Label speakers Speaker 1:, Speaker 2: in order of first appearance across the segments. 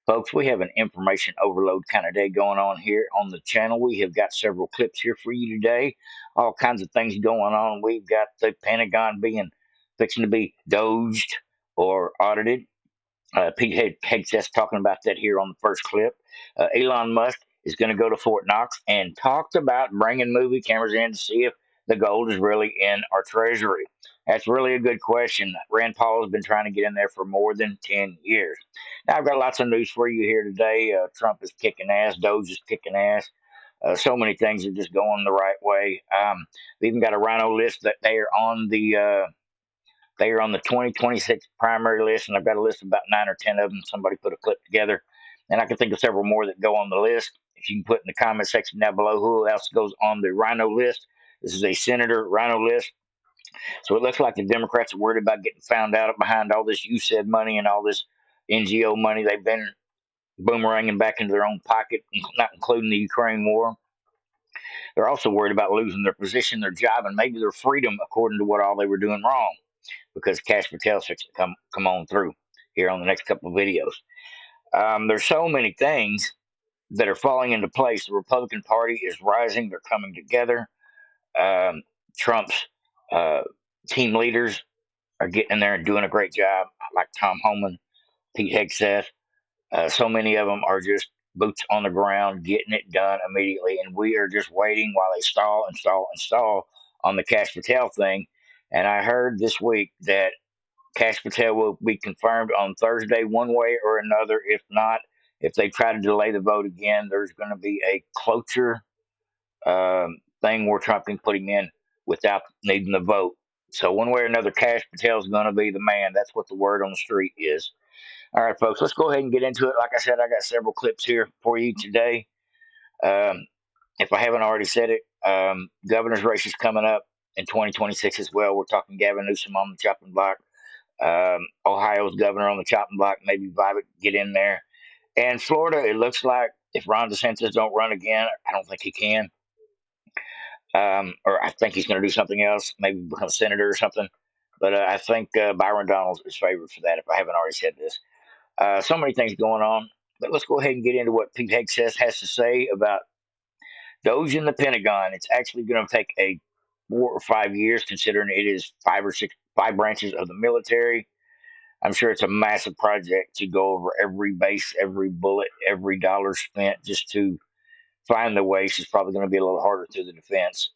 Speaker 1: Folks, we have an information overload kind of day going on here on the channel. We have got several clips here for you today. All kinds of things going on. We've got the Pentagon being fixing to be doged or audited. Pete Hegseth's talking about that here on the first clip. Elon Musk is going to go to Fort Knox and talked about bringing movie cameras in to see if the gold is really in our treasury. That's really a good question. Rand Paul has been trying to get in there for more than 10 years. Now, I've got lots of news for you here today. Trump is kicking ass. Doge is kicking ass. So many things are just going the right way. We even got a rhino list that they are on the 2026 primary list, and I've got a list of about 9 or 10 of them. Somebody put a clip together, and I can think of several more that go on the list. If you can put in the comment section down below who else goes on the rhino list. This is a senator rhino list. So it looks like the Democrats are worried about getting found out behind all this you said money and all this NGO money they've been boomeranging back into their own pocket, not including the Ukraine war. They're also worried about losing their position, their job, and maybe their freedom according to what all they were doing wrong, because Cash Patel's fixing to come on through here on the next couple of videos. There's so many things that are falling into place. The Republican Party is rising. They're coming together. Trump's team leaders are getting in there and doing a great job, like Tom Homan, Pete Hegseth. So many of them are just boots on the ground, getting it done immediately. And we are just waiting while they stall and stall and stall on the Cash Patel thing. And I heard this week that Cash Patel will be confirmed on Thursday, one way or another. If not, if they try to delay the vote again, there's going to be a cloture thing where Trump can put him in without needing the vote. So one way or another, Cash Patel is going to be the man. That's what the word on the street is. All right, folks, let's go ahead and get into it. Like I said, I got several clips here for you today. If I haven't already said it, governor's race is coming up in 2026 as well. We're talking Gavin Newsom on the chopping block. Ohio's governor on the chopping block, maybe Vivek get in there. And Florida, it looks like if Ron DeSantis don't run again, I don't think he can. Or I think he's going to do something else, maybe become senator or something. But I think Byron Donalds is favored for that, if I haven't already said this. So many things going on. But let's go ahead and get into what Pete Hegseth has to say about Doge in the Pentagon. It's actually going to take 4 or 5 years, considering it is 5 branches of the military. I'm sure it's a massive project to go over every base, every bullet, every dollar spent just to find the waste. It's probably going to be a little harder through the defense.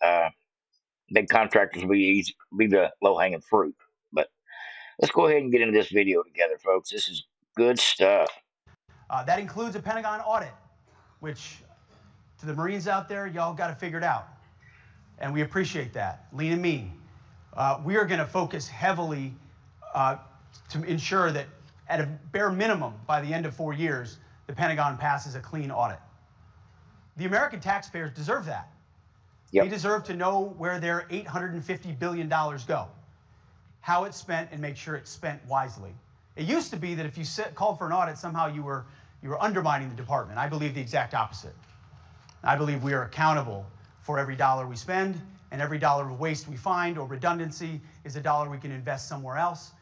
Speaker 1: Big contractors will be the low-hanging fruit. But let's go ahead and get into this video together, folks. This is good stuff.
Speaker 2: That includes a Pentagon audit, which to the Marines out there, y'all got to figure it out. And we appreciate that. Lean and mean. We are going to focus heavily to ensure that at a bare minimum, by the end of 4 years, the Pentagon passes a clean audit. The American taxpayers deserve that.
Speaker 1: Yep.
Speaker 2: They deserve to know where their $850 billion go, how it's spent, and make sure it's spent wisely. It used to be that if you called for an audit, somehow you were undermining the department. I believe the exact opposite. I believe we are accountable for every dollar we spend, and every dollar of waste we find or redundancy is a dollar we can invest somewhere else,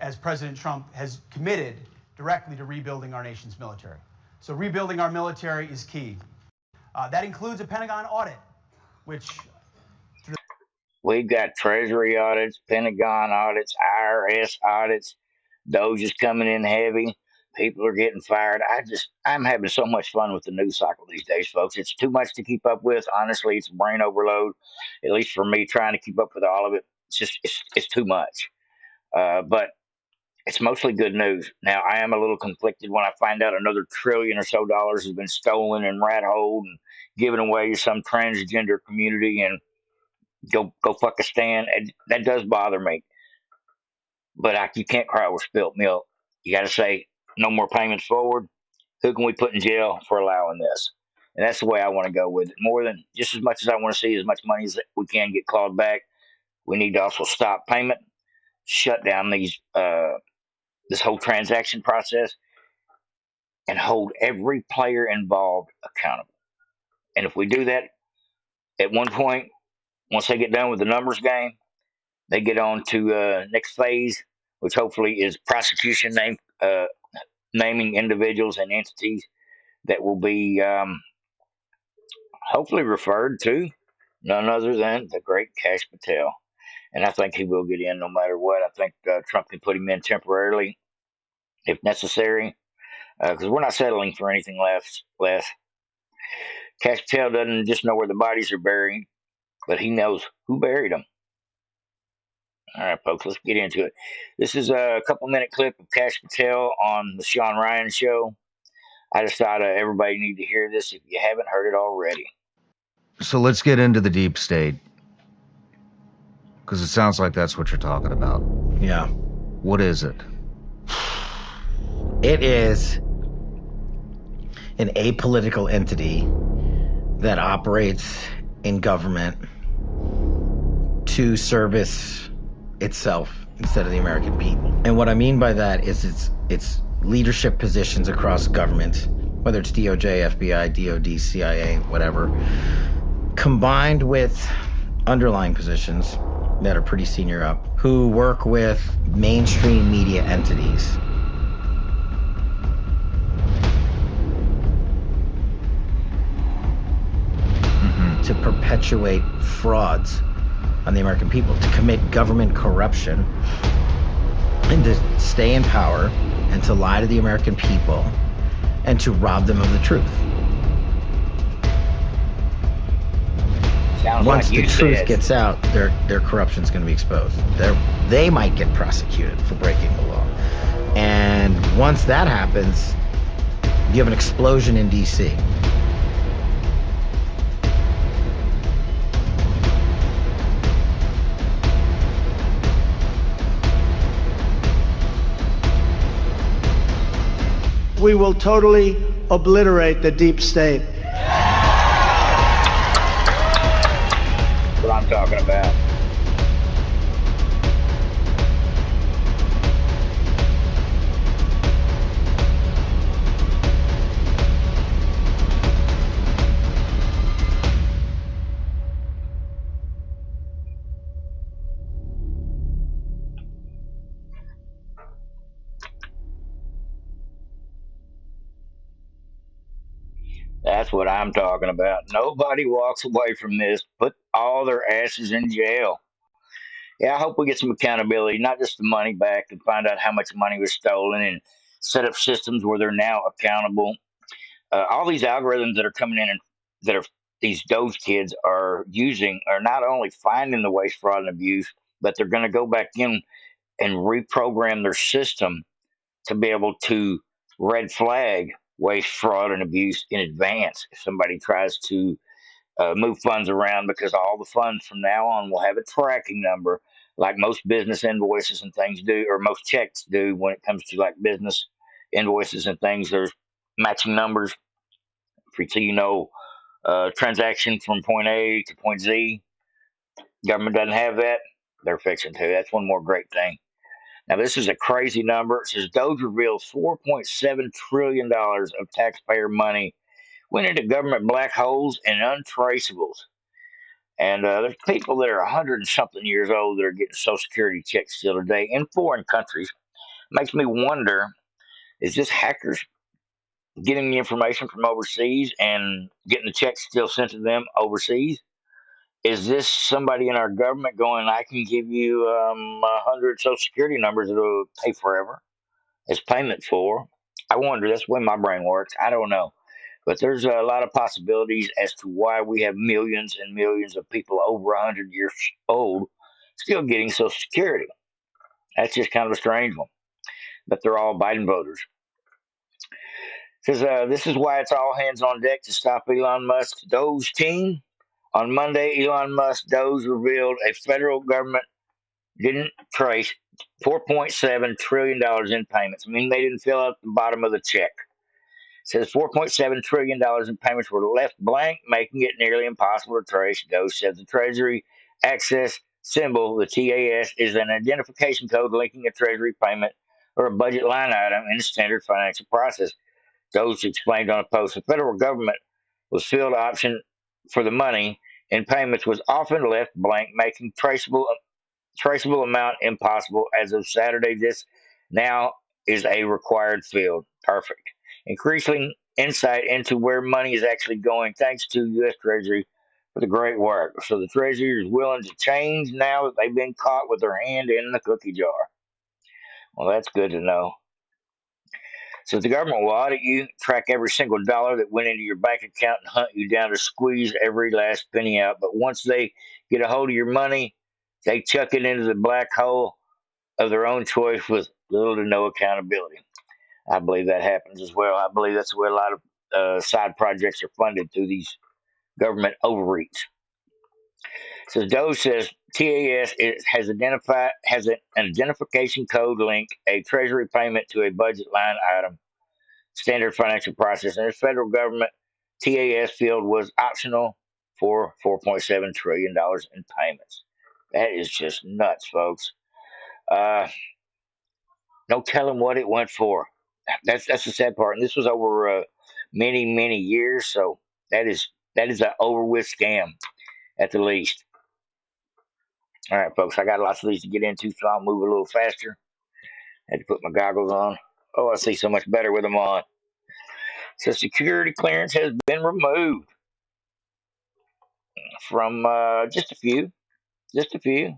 Speaker 2: as President Trump has committed directly to rebuilding our nation's military. So rebuilding our military is key. That includes a Pentagon audit, which...
Speaker 1: We've got Treasury audits, Pentagon audits, IRS audits. Doge is coming in heavy. People are getting fired. I'm having so much fun with the news cycle these days, folks. It's too much to keep up with. Honestly, it's brain overload. At least for me, trying to keep up with all of it, it's too much. But it's mostly good news. Now, I am a little conflicted when I find out another $1 trillion or so has been stolen and rat holed and given away to some transgender community and go fuck a stand. And that does bother me. But you can't cry over spilt milk. You got to say, no more payments forward. Who can we put in jail for allowing this? And that's the way I want to go with it. More than just as much as I want to see as much money as we can get clawed back, we need to also stop payment, shut down this whole transaction process, and hold every player involved accountable. And if we do that, at one point, once they get done with the numbers game, they get on to next phase, which hopefully is prosecution naming individuals and entities that will be hopefully referred to none other than the great Cash Patel. And I think he will get in no matter what. I think Trump can put him in temporarily if necessary, because we're not settling for anything less. Cash Patel doesn't just know where the bodies are buried, but he knows who buried them. All right, folks, let's get into it. This is a couple-minute clip of Cash Patel on the Sean Ryan show. I just thought everybody need to hear this if you haven't heard it already.
Speaker 3: So let's get into the deep state, because it sounds like that's what you're talking about.
Speaker 4: Yeah.
Speaker 3: What is it?
Speaker 4: It is an apolitical entity that operates in government to service itself instead of the American people. And what I mean by that is it's leadership positions across government, whether it's DOJ, FBI, DOD, CIA, whatever, combined with underlying positions that are pretty senior up, who work with mainstream media entities to perpetuate frauds on the American people, to commit government corruption, and to stay in power, and to lie to the American people, and to rob them of the truth.
Speaker 1: Sounds
Speaker 4: Once
Speaker 1: like
Speaker 4: the
Speaker 1: you
Speaker 4: truth
Speaker 1: said.
Speaker 4: gets out, their corruption's going to be exposed. They might get prosecuted for breaking the law. And once that happens, you have an explosion in D.C.
Speaker 5: We will totally obliterate the deep state.
Speaker 1: That's what I'm talking about. That's what I'm talking about. Nobody walks away from this. Put all their asses in jail. Yeah, I hope we get some accountability, not just the money back, and find out how much money was stolen and set up systems where they're now accountable. All these algorithms that are coming in and that are these Doge kids are using are not only finding the waste, fraud, and abuse, but they're going to go back in and reprogram their system to be able to red flag waste, fraud, and abuse in advance if somebody tries to move funds around, because all the funds from now on will have a tracking number, like most business invoices and things do, or most checks do when it comes to like business invoices and things. There's matching numbers so you know transaction from point A to point Z. Government doesn't have that. They're fixing to. That's one more great thing. Now, this is a crazy number. It says Doge reveals $4.7 trillion of taxpayer money went into government black holes and untraceables. And there's people that are 100 and something years old that are getting Social Security checks still today in foreign countries. Makes me wonder, is this hackers getting the information from overseas and getting the checks still sent to them overseas? Is this somebody in our government going, I can give you 100 Social Security numbers that'll pay forever as payment for? I wonder. That's the way my brain works. I don't know. But there's a lot of possibilities as to why we have millions and millions of people over 100 years old still getting Social Security. That's just kind of a strange one. But they're all Biden voters. Because this is why it's all hands on deck to stop Elon Musk's Doge team. On Monday, Elon Musk Doge revealed a federal government didn't trace $4.7 trillion in payments. I mean, they didn't fill out the bottom of the check. It says $4.7 trillion in payments were left blank, making it nearly impossible to trace. Doge says the Treasury Access symbol, the TAS, is an identification code linking a Treasury payment or a budget line item in a standard financial process. Doge explained on a post the federal government was field option for the money in payments was often left blank, making traceable amount impossible. As of Saturday, this now is a required field. Perfect. Increasing insight into where money is actually going thanks to U.S. Treasury for the great work. So the Treasury is willing to change now that they've been caught with their hand in the cookie jar. Well, that's good to know. So the government will audit you, track every single dollar that went into your bank account, and hunt you down to squeeze every last penny out. But once they get a hold of your money, they chuck it into the black hole of their own choice with little to no accountability. I believe that happens as well. I believe that's where a lot of side projects are funded through these government overreach. So Doge says TAS has an identification code link, a treasury payment to a budget line item, standard financial process, and the federal government TAS field was optional for $4.7 trillion in payments. That is just nuts, folks. Uh, no telling what it went for. That's the sad part. And this was over many years, so that is an over with scam at the least. All right, folks, I got lots of these to get into, so I'll move a little faster. Had to put my goggles on. Oh, I see so much better with them on. So security clearance has been removed from just a few. Just a few. It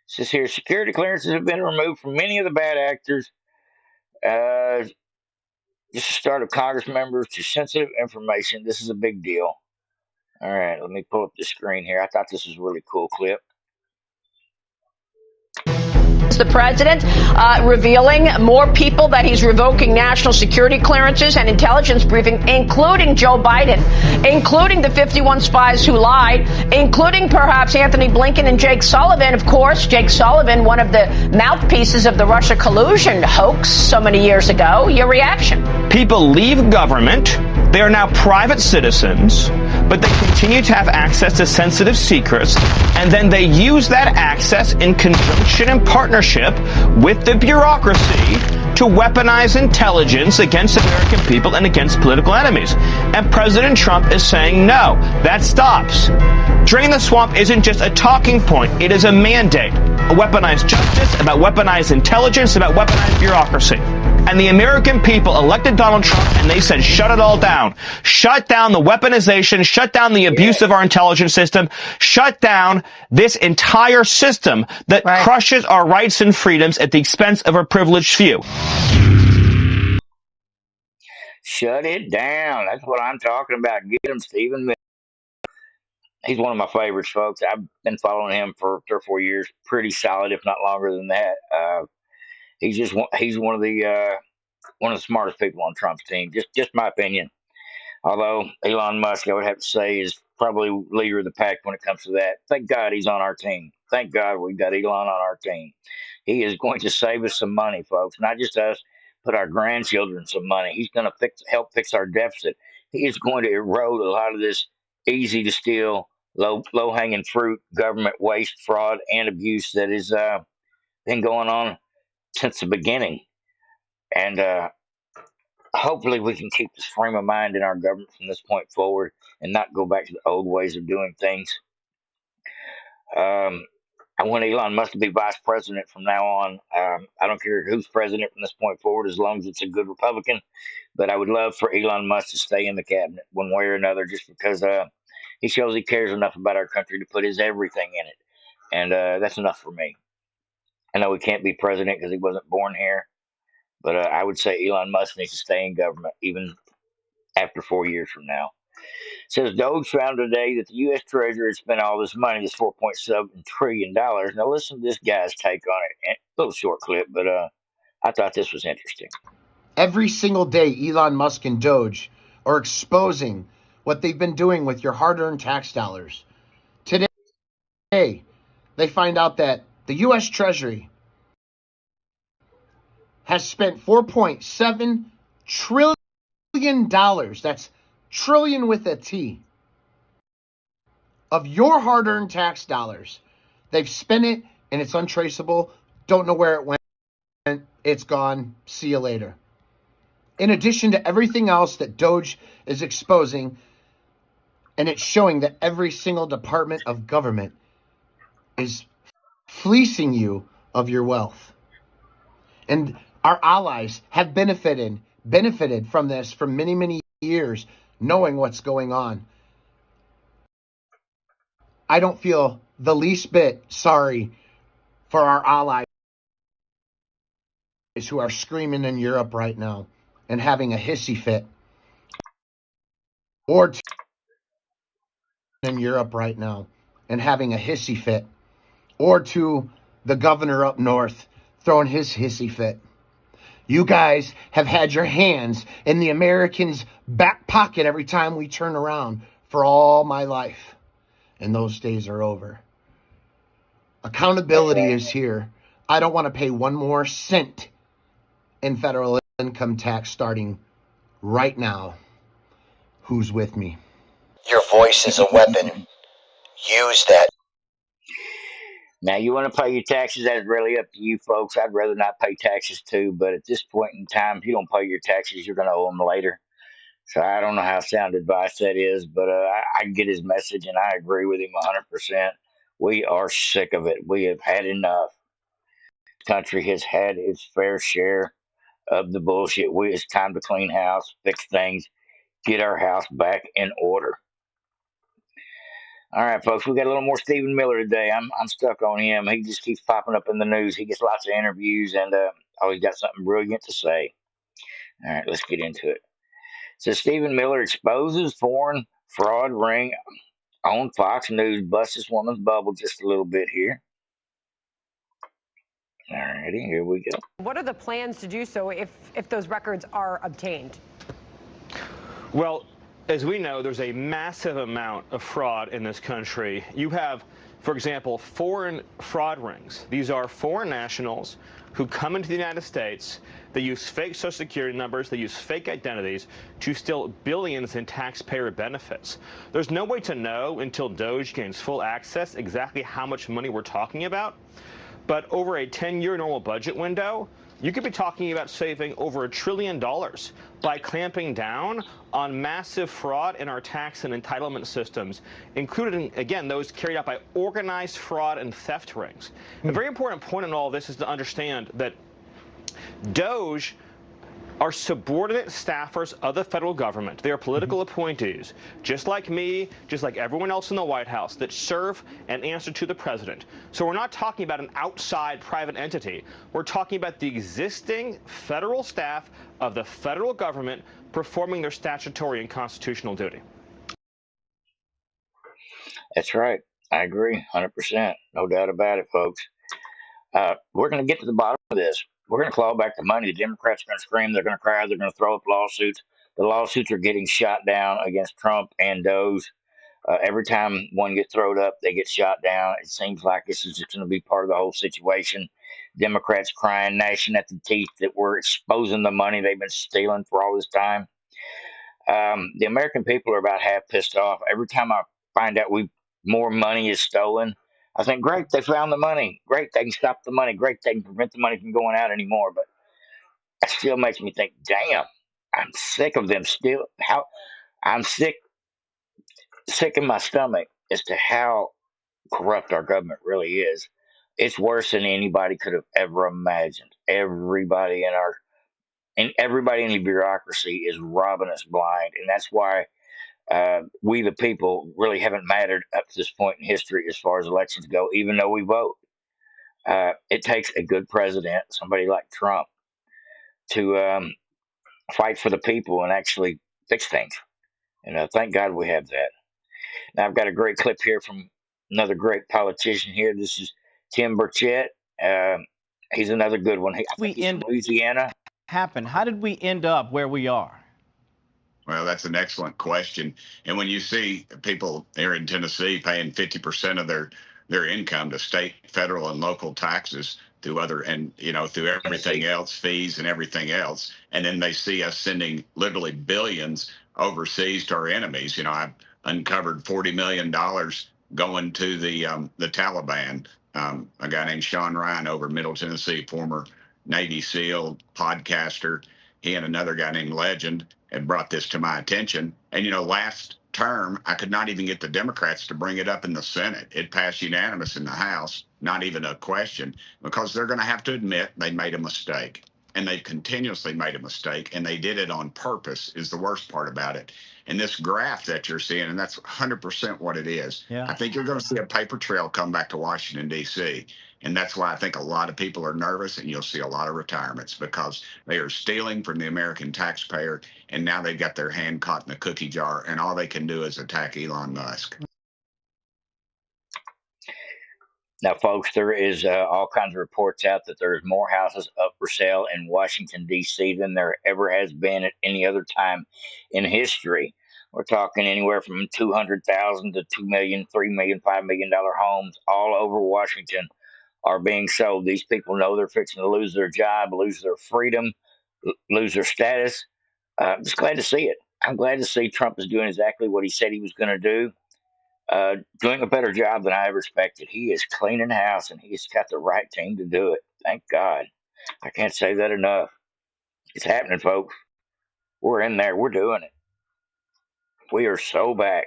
Speaker 1: says here, security clearances have been removed from many of the bad actors. Just the start of Congress members to sensitive information. This is a big deal. All right, let me pull up the screen here. I thought this was a really cool clip.
Speaker 6: The president revealing more people that he's revoking national security clearances and intelligence briefing, including Joe Biden, including the 51 spies who lied, including perhaps Anthony Blinken and Jake Sullivan. Of course, Jake Sullivan, one of the mouthpieces of the Russia collusion hoax so many years ago. Your reaction?
Speaker 7: People leave government. They are now private citizens, but they continue to have access to sensitive secrets, and then they use that access in conjunction and partnership with the bureaucracy to weaponize intelligence against American people and against political enemies. And President Trump is saying, no, that stops. Drain the swamp isn't just a talking point, it is a mandate. A weaponized justice, about weaponized intelligence, about weaponized bureaucracy. And the American people elected Donald Trump, and they said, shut it all down. Shut down the weaponization, shut down the abuse of our intelligence system, shut down this entire system that crushes our rights and freedoms at the expense of a privileged few.
Speaker 1: Shut it down. That's what I'm talking about. Get him, Stephen Miller. He's one of my favorites, folks. I've been following him for 3 or 4 years. Pretty solid, if not longer than that. He's one of the smartest people on Trump's team. Just my opinion. Although Elon Musk, I would have to say, is probably leader of the pack when it comes to that. Thank God he's on our team. Thank God we've got Elon on our team. He is going to save us some money, folks. Not just us, but our grandchildren some money. He's going to help fix our deficit. He is going to erode a lot of this easy to steal, low hanging fruit, government waste, fraud, and abuse that has been going on since the beginning. And hopefully we can keep this frame of mind in our government from this point forward and not go back to the old ways of doing things. I want Elon Musk to be vice president from now on. I don't care who's president from this point forward, as long as it's a good Republican. But I would love for Elon Musk to stay in the cabinet one way or another, just because he shows he cares enough about our country to put his everything in it. And that's enough for me. I know he can't be president because he wasn't born here. But I would say Elon Musk needs to stay in government even after 4 years from now. It says Doge found today that the U.S. Treasury has spent all this money, this $4.7 trillion. Now listen to this guy's take on it. A little short clip, but I thought this was interesting.
Speaker 8: Every single day, Elon Musk and Doge are exposing what they've been doing with your hard-earned tax dollars. Today, they find out that the U.S. Treasury has spent $4.7 trillion, that's trillion with a T, of your hard-earned tax dollars. They've spent it, and it's untraceable. Don't know where it went. It's gone. See you later. In addition to everything else that Doge is exposing, and it's showing that every single department of government is fleecing you of your wealth. And our allies have benefited benefited from this for many, many years, knowing what's going on. I don't feel the least bit sorry for our allies who are screaming in Europe right now and having a hissy fit, or in Europe right now and having a hissy fit, or to the governor up north throwing his hissy fit. You guys have had your hands in the Americans' back pocket every time we turn around for all my life, and those days are over. Accountability is here. I don't want to pay one more cent in federal income tax starting right now. Who's with me?
Speaker 4: Your voice is a weapon. Use that.
Speaker 1: Now, you want to pay your taxes, that's really up to you folks. I'd rather not pay taxes too, but at this point in time, if you don't pay your taxes, you're going to owe them later. So I don't know how sound advice that is, but I get his message and I agree with him 100%. We are sick of it. We have had enough. The country has had its fair share of the bullshit. It's time to clean house, fix things, get our house back in order. All right, folks, we got a little more Stephen Miller today. I'm stuck on him. He just keeps popping up in the news. He gets lots of interviews and always got something brilliant to say. All right, let's get into it. So Stephen Miller exposes foreign fraud ring on Fox News. Busts this woman's bubble just a little bit here. All righty, here we go.
Speaker 9: What are the plans to do so if those records are obtained?
Speaker 7: Well, as we know, there's a massive amount of fraud in this country. You have, for example, foreign fraud rings. These are foreign nationals who come into the United States. They use fake Social Security numbers. They use fake identities to steal billions in taxpayer benefits. There's no way to know until Doge gains full access exactly how much money we're talking about. But over a 10-year normal budget window, you could be talking about saving over $1 trillion by clamping down on massive fraud in our tax and entitlement systems, including, again, those carried out by organized fraud and theft rings. A very important point in all this is to understand that Doge are subordinate staffers of the federal government. They are political appointees, just like me, just like everyone else in the White House, that serve and answer to the president. So we're not talking about an outside private entity. We're talking about the existing federal staff of the federal government performing their statutory and constitutional duty.
Speaker 1: That's right. I agree 100%. No doubt about it, folks. We're going to get to the bottom of this. We're going to claw back the money. The Democrats are going to scream. They're going to cry. They're going to throw up lawsuits. The lawsuits are getting shot down against Trump and Doge. Every time one gets thrown up, they get shot down. It seems like this is just going to be part of the whole situation. Democrats crying, gnashing at the teeth that we're exposing the money they've been stealing for all this time. The American people are about half pissed off. Every time I find out more money is stolen, I think, great, they found the money. Great, they can stop the money. Great, they can prevent the money from going out anymore. But that still makes me think, damn, I'm sick of them still. I'm sick in my stomach as to how corrupt our government really is. It's worse than anybody could have ever imagined. Everybody in the bureaucracy is robbing us blind, and that's why we the people really haven't mattered up to this point in history as far as elections go, even though we vote. It takes a good president, somebody like Trump, to fight for the people and actually fix things. And thank God we have that. Now, I've got a great clip here from another great politician here. This is Tim Burchett. He's another good one. I think he's from Louisiana.
Speaker 10: How did we end up where we are?
Speaker 11: Well, that's an excellent question. And when you see people here in Tennessee paying 50% of their income to state, federal, and local taxes through through everything else, fees and everything else, and then they see us sending literally billions overseas to our enemies. I've uncovered $40 million going to the Taliban. A guy named Sean Ryan over Middle Tennessee, former Navy SEAL, podcaster. He and another guy named Legend had brought this to my attention. And, last term, I could not even get the Democrats to bring it up in the Senate. It passed unanimous in the House, not even a question, because they're going to have to admit they made a mistake. and they've continuously made a mistake, and they did it on purpose is the worst part about it. And this graph that you're seeing, and that's 100% what it is.
Speaker 10: Yeah.
Speaker 11: I think you're going to see a paper trail come back to Washington, D.C., and that's why I think a lot of people are nervous, and you'll see a lot of retirements because they are stealing from the American taxpayer, and now they've got their hand caught in the cookie jar, and all they can do is attack Elon Musk.
Speaker 1: Now, folks, there is all kinds of reports out that there's more houses up for sale in Washington, D.C. than there ever has been at any other time in history. We're talking anywhere from $200,000 to $2 million, $3 million, $5 million homes all over Washington are being sold. These people know they're fixing to lose their job, lose their freedom, lose their status. I'm just glad to see it. I'm glad to see Trump is doing exactly what he said he was going to do. Doing a better job than I ever expected. He is cleaning house, and he's got the right team to do it. Thank God. I can't say that enough. It's happening, folks. We're in there. We're doing it. We are so back.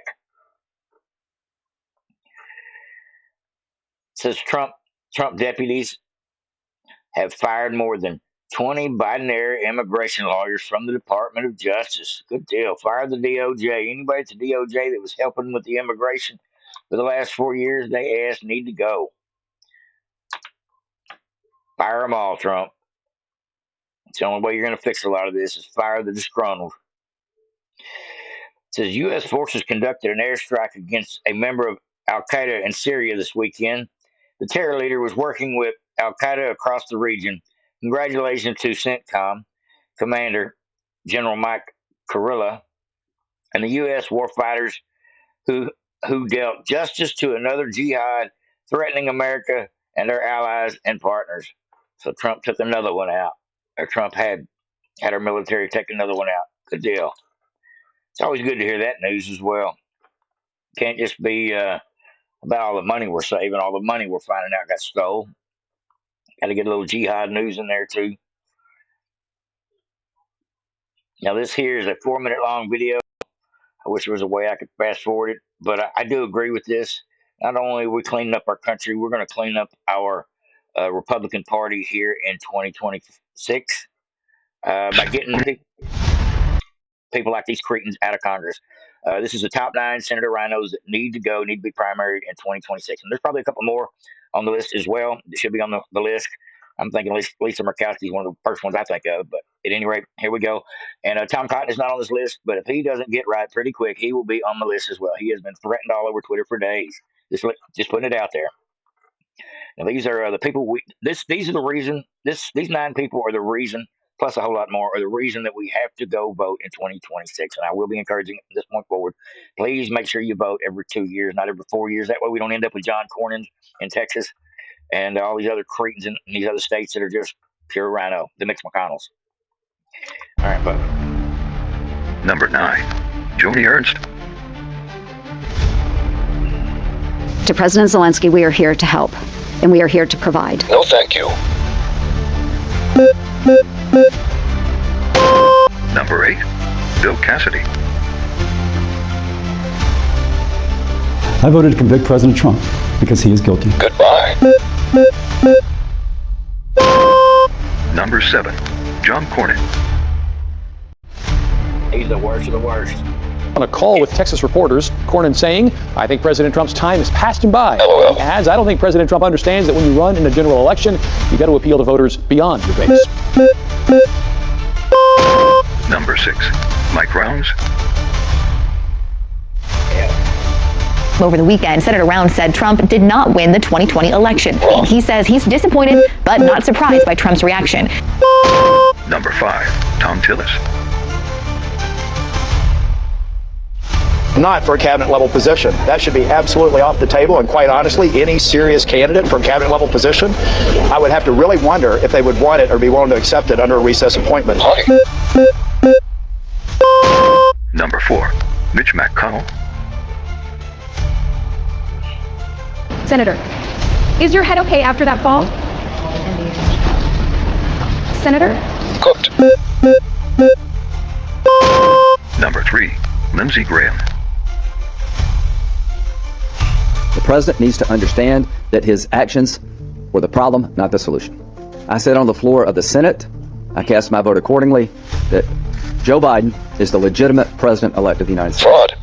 Speaker 1: It says Trump deputies have fired more than 20 Biden-era immigration lawyers from the Department of Justice. Good deal. Fire the DOJ. Anybody at the DOJ that was helping with the immigration for the last 4 years, they ass need to go. Fire them all, Trump. It's the only way you're going to fix a lot of this is fire the disgruntled. It says U.S. forces conducted an airstrike against a member of Al-Qaeda in Syria this weekend. The terror leader was working with Al-Qaeda across the region. Congratulations to CENTCOM Commander General Mike Kurilla and the U.S. warfighters who dealt justice to another jihad threatening America and our allies and partners. So Trump took another one out. Or Trump had our military take another one out. Good deal. It's always good to hear that news as well. Can't just be about all the money we're saving, all the money we're finding out got stole. Got to get a little jihad news in there too. Now this here is a 4-minute long video. I wish there was a way I could fast forward it, but I do agree with this. Not only are we cleaning up our country, we're going to clean up our Republican Party here in 2026 by getting people like these cretins out of Congress. This is the top 9 Senator rhinos that need to be primaried in 2026. And there's probably a couple more on the list as well that should be on the list. I'm thinking Lisa Murkowski is one of the first ones I think of. But at any rate, here we go. And Tom Cotton is not on this list, but if he doesn't get right pretty quick, he will be on the list as well. He has been threatened all over Twitter for days. Just putting it out there. Now, these are the people these are the reason, these 9 people are the reason, plus a whole lot more, are the reason that we have to go vote in 2026. And I will be encouraging from this point forward. Please make sure you vote every 2 years, not every 4 years. That way we don't end up with John Cornyn in Texas and all these other cretins in these other states that are just pure rhino, the Mitch McConnells. All right, vote.
Speaker 12: Number 9, Joni Ernst.
Speaker 13: To President Zelensky, we are here to help, and we are here to provide.
Speaker 12: No, thank you. Number 8, Bill Cassidy.
Speaker 14: I voted to convict President Trump because he is guilty.
Speaker 12: Goodbye. Number 7, John Cornyn.
Speaker 1: He's the worst of the worst.
Speaker 15: On a call with Texas reporters, Cornyn saying, I think President Trump's time has passed him by.
Speaker 12: LOL.
Speaker 15: He adds, I don't think President Trump understands that when you run in a general election, you got to appeal to voters beyond your base.
Speaker 12: Number 6, Mike Rounds.
Speaker 16: Over the weekend, Senator Rounds said Trump did not win the 2020 election. He says he's disappointed, but not surprised by Trump's reaction.
Speaker 12: Number 5, Tom Tillis.
Speaker 17: Not for a cabinet level position. That should be absolutely off the table, and quite honestly, any serious candidate for a cabinet level position, I would have to really wonder if they would want it or be willing to accept it under a recess appointment.
Speaker 12: Number 4, Mitch McConnell.
Speaker 18: Senator, is your head okay after that fall? Senator?
Speaker 12: Cooked. Number 3, Lindsey Graham.
Speaker 19: The president needs to understand that his actions were the problem, not the solution. I said on the floor of the Senate I cast my vote accordingly that Joe Biden is the legitimate president-elect of the United States.
Speaker 12: Fraud.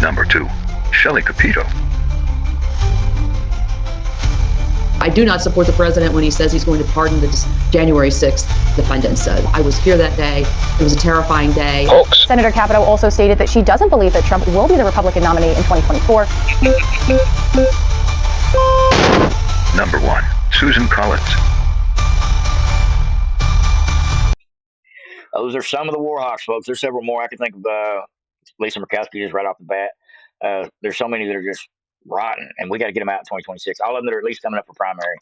Speaker 12: Number 2, Shelley Capito.
Speaker 20: I do not support the president when he says he's going to pardon the January 6th defendants. I was here that day. It was a terrifying day.
Speaker 12: Hoax.
Speaker 16: Senator Capito also stated that she doesn't believe that Trump will be the Republican nominee in 2024.
Speaker 12: Number 1, Susan Collins.
Speaker 1: Those are some of the war hawks, folks. There's several more. I can think of Lisa Murkowski just right off the bat. There's so many that are just rotten, and we got to get them out in 2026. All of them that are at least coming up for primary.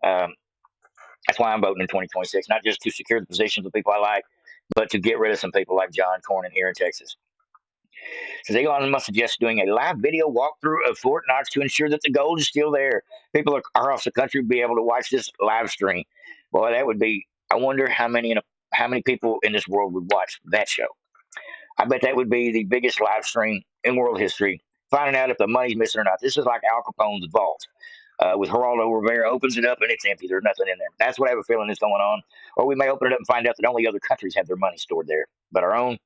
Speaker 1: That's why I'm voting in 2026, not just to secure the positions of people I like, but to get rid of some people like John Cornyn here in Texas. Says Elon Musk suggests doing a live video walkthrough of Fort Knox to ensure that the gold is still there. People across the country will be able to watch this live stream. Boy, that would be. I wonder how many people in this world would watch that show. I bet that would be the biggest live stream in world history. Finding out if the money's missing or not. This is like Al Capone's vault. With Geraldo Rivera opens it up and it's empty. There's nothing in there. That's what I have a feeling is going on. Or we may open it up and find out that only other countries have their money stored there, but our own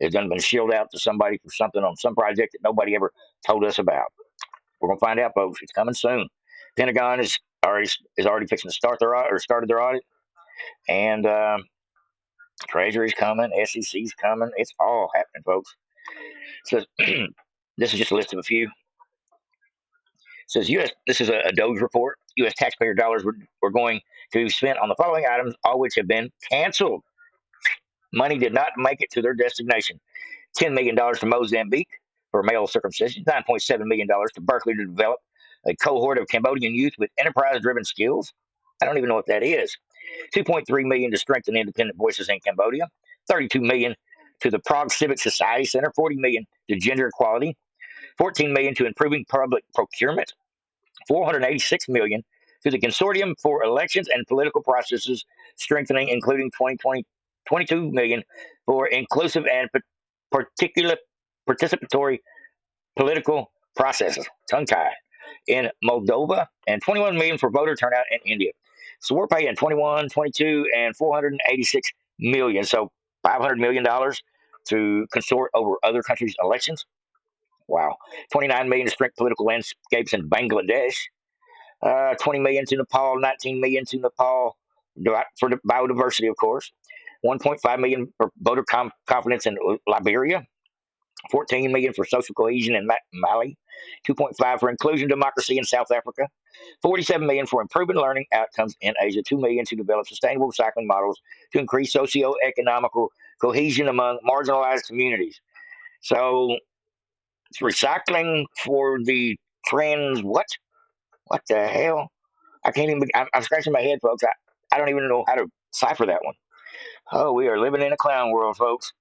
Speaker 1: has done been shielded out to somebody for something on some project that nobody ever told us about. We're gonna find out, folks. It's coming soon. Pentagon is already fixing to started their audit, and Treasury's coming, SEC's coming. It's all happening, folks. So this is just a list of a few. Says U.S. This is a Doge report. U.S. taxpayer dollars were going to be spent on the following items, all which have been canceled. Money did not make it to their destination. $10 million to Mozambique for male circumcision. $9.7 million to Berkeley to develop a cohort of Cambodian youth with enterprise-driven skills. I don't even know what that is. $2.3 million to strengthen independent voices in Cambodia. $32 million to the Prague Civic Society Center. $40 million to gender equality. $14 million to improving public procurement. $486 million to the Consortium for Elections and Political Processes Strengthening, including $22 million for inclusive and particular participatory political processes, tongue-tied, in Moldova, and $21 million for voter turnout in India. So we're paying 21, 22, and $486 million. So $500 million to consort over other countries' elections. Wow. $29 million to strengthen political landscapes in Bangladesh. $20 million to Nepal, $19 million to Nepal for biodiversity, of course. $1.5 million for voter confidence in Liberia. $14 million for social cohesion in Mali. $2.5 for inclusion democracy in South Africa. $47 million for improving learning outcomes in Asia. $2 million to develop sustainable recycling models to increase socio-economical cohesion among marginalized communities. So it's recycling for the trans what? What the hell? I can't even. I'm scratching my head, folks. I don't even know how to cipher that one. Oh, we are living in a clown world, folks.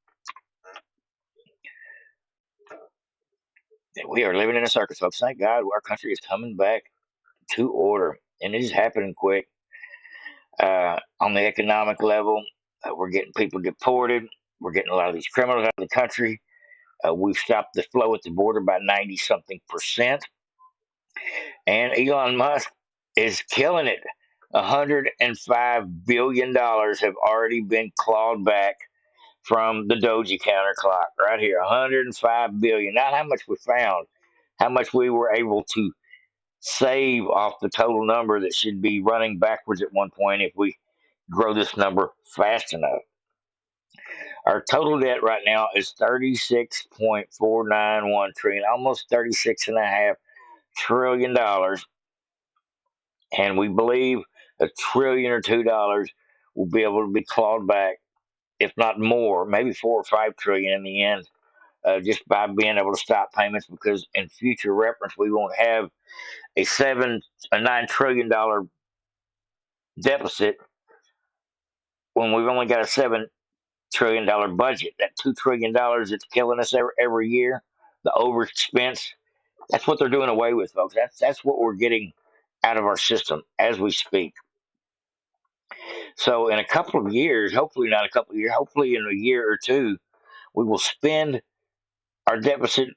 Speaker 1: We are living in a circus, folks. Thank God our country is coming back to order, and it is happening quick. On the economic level, we're getting people deported. We're getting a lot of these criminals out of the country. We've stopped the flow at the border by 90-something%. And Elon Musk is killing it. $105 billion have already been clawed back from the Doge counter clock right here. $105 billion. Not how much we found, how much we were able to save off the total number that should be running backwards at one point if we grow this number fast enough. Our total debt right now is $36.491 trillion, almost $36.5 trillion. And we believe $1 trillion or $2 will be able to be clawed back, if not more, maybe 4 or 5 trillion in the end, just by being able to stop payments. Because in future reference, we won't have a $9 trillion deficit when we've only got a $7 trillion budget. That $2 trillion that's killing us every year, the overexpense. That's what they're doing away with, folks. That's what we're getting out of our system as we speak. So in a couple of years, hopefully not a couple of years, hopefully in a year or two, we will spend our deficit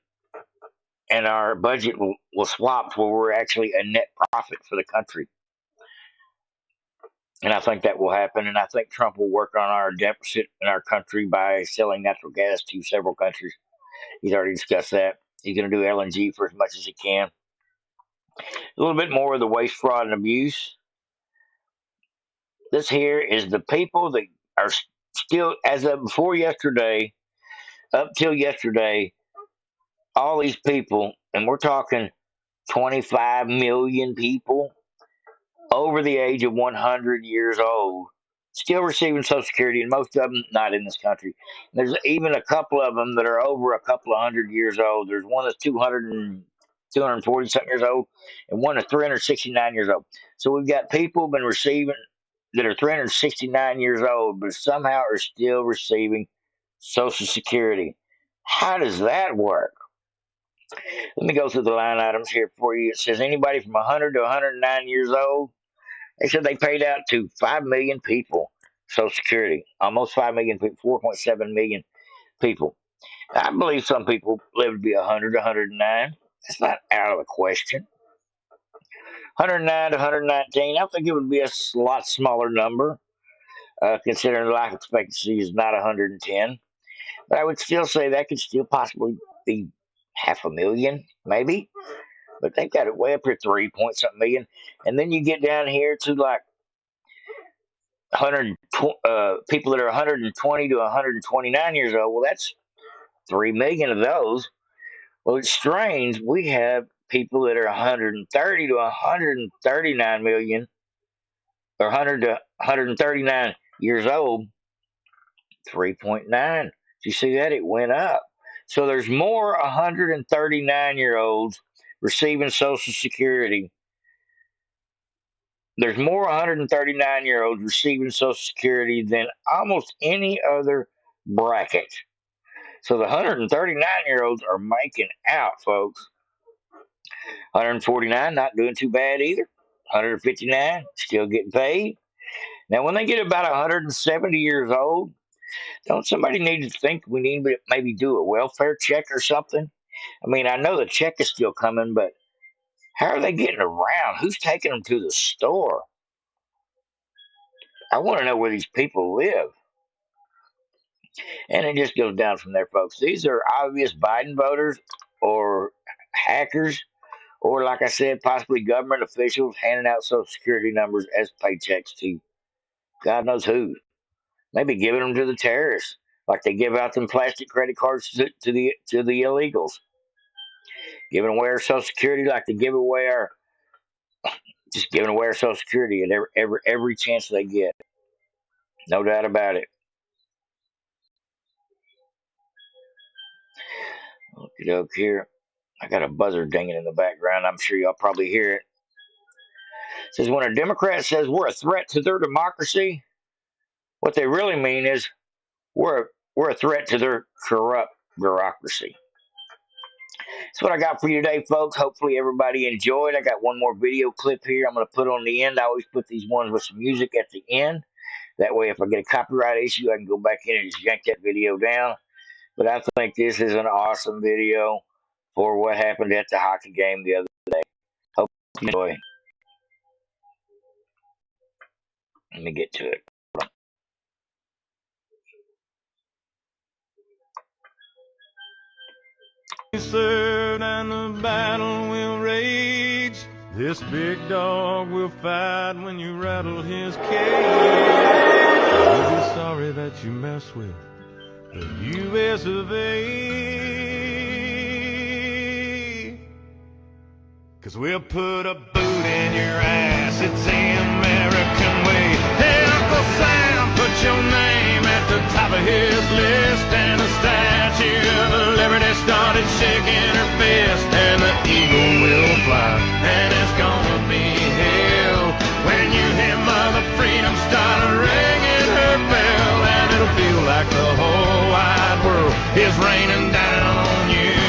Speaker 1: and our budget will swap to where we're actually a net profit for the country. And I think that will happen. And I think Trump will work on our deficit in our country by selling natural gas to several countries. He's already discussed that. He's going to do LNG for as much as he can. A little bit more of the waste, fraud, and abuse. This here is the people that are still, as of before yesterday, up till yesterday, all these people, and we're talking 25 million people over the age of 100 years old, still receiving Social Security, and most of them not in this country. There's even a couple of them that are over a couple of hundred years old. There's one that's 240 something years old, and one that's 369 years old. So we've got people been receiving that are 369 years old, but somehow are still receiving Social Security. How does that work? Let me go through the line items here for you. It says anybody from 100 to 109 years old. They said they paid out to 5 million people Social Security, almost 5 million people, 4.7 million people. I believe some people live to be 100 to 109. That's not out of the question. 109 to 119, I think it would be a lot smaller number, considering life expectancy is not 110. But I would still say that could still possibly be 500,000, maybe. But they got it way up here, 3 point something million. And then you get down here to like 100 people that are 120 to 129 years old. Well, that's 3 million of those. Well, it's strange. We have people that are 130 to 139 million, or 100 to 139 years old. 3.9. Did you see that? It went up. So there's more 139-year-olds receiving Social Security. There's more 139-year-olds receiving Social Security than almost any other bracket. So the 139-year-olds are making out, folks. 149, not doing too bad either. 159, still getting paid. Now, when they get about 170 years old, don't somebody need to think we need to maybe do a welfare check or something? I mean, I know the check is still coming, but how are they getting around? Who's taking them to the store? I want to know where these people live. And it just goes down from there, folks. These are obvious Biden voters or hackers, or like I said, possibly government officials handing out Social Security numbers as paychecks to God knows who. Maybe giving them to the terrorists, like they give out them plastic credit cards to the illegals. Giving away our Social Security like they give away our, just giving away our Social Security at every chance they get. No doubt about it. Okie doke here. I got a buzzer dinging in the background. I'm sure y'all probably hear it. It says when a Democrat says we're a threat to their democracy, what they really mean is we're a threat to their corrupt bureaucracy. That's what I got for you today, folks. Hopefully everybody enjoyed. I got one more video clip here I'm going to put on the end. I always put these ones with some music at the end. That way, if I get a copyright issue, I can go back in and just yank that video down. But I think this is an awesome video for what happened at the hockey game the other day. Hope you enjoy. Let me get to it.
Speaker 21: Served and the battle will rage. This big dog will fight when you rattle his cage. You'll be sorry that you mess with the U.S. of A. 'Cause we'll put a boot in your ass. It's the American way. Hey, Uncle Sam, put your name at the top of his list. And the Statue of Liberty started shaking her fist. And the eagle will fly, and it's gonna be hell when you hear Mother Freedom start ringing her bell. And it'll feel like the whole wide world is raining down on you.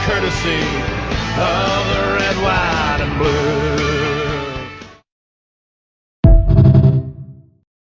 Speaker 21: Courtesy of the red, white, and blue.